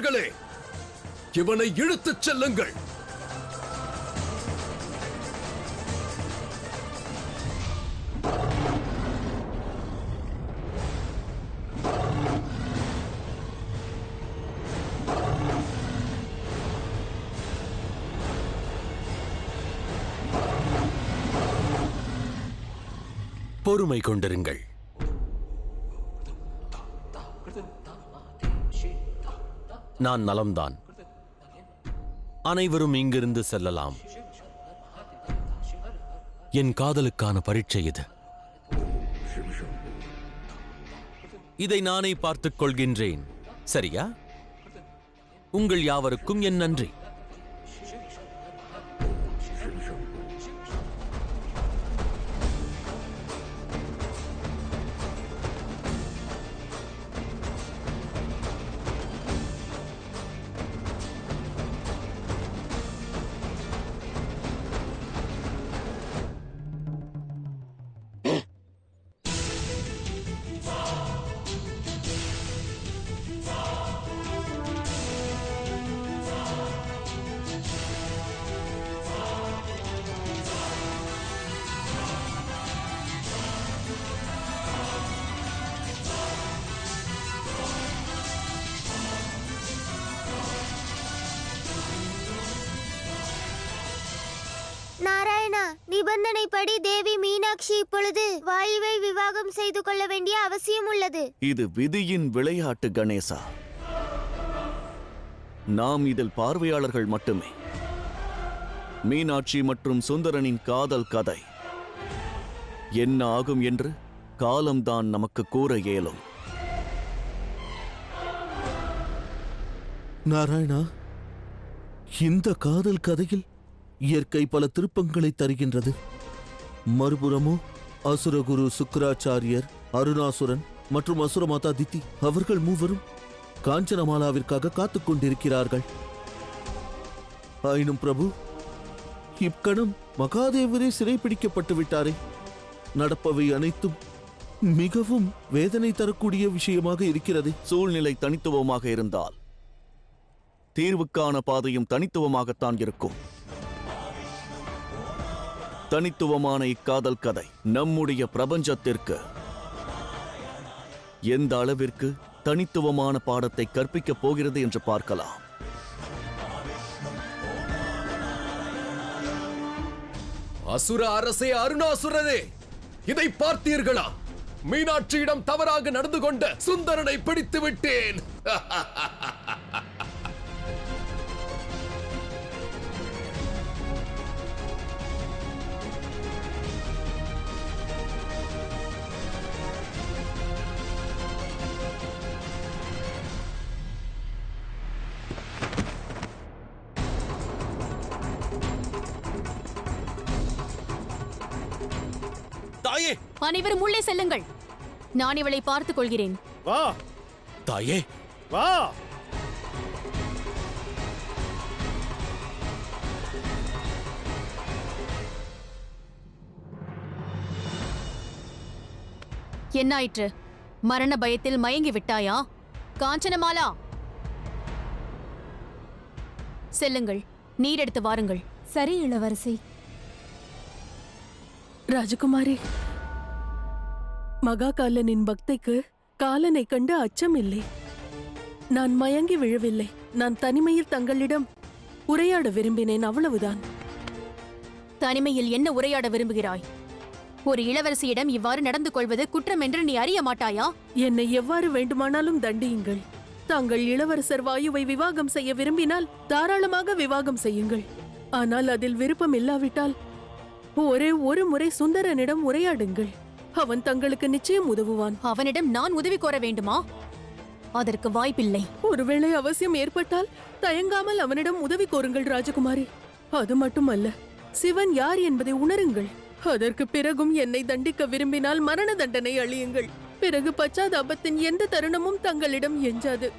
வீரர்களே, இவனை இழுத்துச் செல்லுங்கள். பொறுமை கொண்டிருங்கள். நான் நலம்தான். அனைவரும் இங்கிருந்து செல்லலாம். என் காதலுக்கான பரீட்சை இது. இதை நானே பார்த்துக் கொள்கின்றேன். சரியா? உங்கள் யாவருக்கும் என் நன்றி. நாராயணா, நிபந்தனைப்படி தேவி மீனாட்சி இப்பொழுது வாயுவை விவாகம் செய்து கொள்ள வேண்டிய அவசியம் உள்ளது. இது விதியின் விளையாட்டு கணேசா. நாம் இதில் பார்வையாளர்கள் மட்டுமே. மீனாட்சி மற்றும் சுந்தரனின் காதல் கதை என்ன ஆகும் என்று காலம்தான் நமக்கு கூற இயலும். நாராயணா, இந்த காதல் கதையில் இயற்கை பல திருப்பங்களை தருகின்றது. மறுபுறமோ அசுரகுரு சுக்கராச்சாரியர், அருணாசுரன் மற்றும் அசுரமாதா தித்தி அவர்கள் மூவரும் காஞ்சனமாலாவிற்காக காத்துக் கொண்டிருக்கிறார்கள். ஆயினும் பிரபு, இக்கணம் மகாதேவரே சிறைப்பிடிக்கப்பட்டு விட்டாரே. நடப்பவை அனைத்தும் மிகவும் வேதனை தரக்கூடிய விஷயமாக இருக்கிறது. சூழ்நிலை தனித்துவமாக இருந்தால் தீர்வுக்கான பாதையும் தனித்துவமாகத்தான் இருக்கும். தனித்துவமான இக்காதல் கதை நம்முடைய பிரபஞ்சத்திற்கு எந்த அளவிற்கு தனித்துவமான பாடத்தை கற்பிக்கப் போகிறது என்று பார்க்கலாம். அசுர அரசே அருணாசுரரே, இதை பார்த்தீர்களா? மீனாட்சியிடம் தவறாக நடந்து கொண்ட சுந்தரனை பிடித்து விட்டேன். தாயே, அனைவரும் உள்ளே செல்லுங்கள். நான் இவளை பார்த்துக் கொள்கிறேன். வா தாயே, வா. என்னாயிற்று? மரண பயத்தில் மயங்கி விட்டாயா? காஞ்சனமாலா, செல்லுங்கள், நீர் எடுத்து வாருங்கள். சரி இளவரசி. ராஜகுமாரி, மகாகாலனின் பக்திக்கு காலனை கண்டு அச்சம் இல்லை. நான் மயங்கி விழவில்லை. நான் தனிமையில் தங்களிடம் உரையாட விரும்பினேன், அவ்வளவுதான். தனிமையில் என்ன உரையாட விரும்புகிறாய்? ஒரு இளவரசியிடம் இவ்வாறு நடந்து கொள்வது குற்றம் என்று நீ அறிய மாட்டாயா? என்னை எவ்வாறு வேண்டுமானாலும் தண்டியுங்கள். தாங்கள் இளவரசர் வாயுவை விவாகம் செய்ய விரும்பினால் தாராளமாக விவாகம் செய்யுங்கள். ஆனால் அதில் விருப்பம் இல்லாவிட்டால் ஒரே ஒரு முறை சுந்தரனிடம் உரையாடுங்கள். அவன் தங்களுக்கு நிச்சயம் உதவுவான். அவனிடம் நான் உதவி கோர வேண்டுமா? அதற்கு வாய்ப்பில்லை. ஒருவேளை அவசியம் ஏற்பட்டால் தயங்காமல் அவனிடம் உதவி கோருங்கள் ராஜகுமாரி. அது மட்டுமல்ல, சிவன் யார் என்பதை உணருங்கள். அதற்கு பிறகும் என்னை தண்டிக்க விரும்பினால் மரண தண்டனை அளியுங்கள். பிறகு பச்சாதாபத்தின் எந்த தருணமும் தங்களிடம் எஞ்சாது.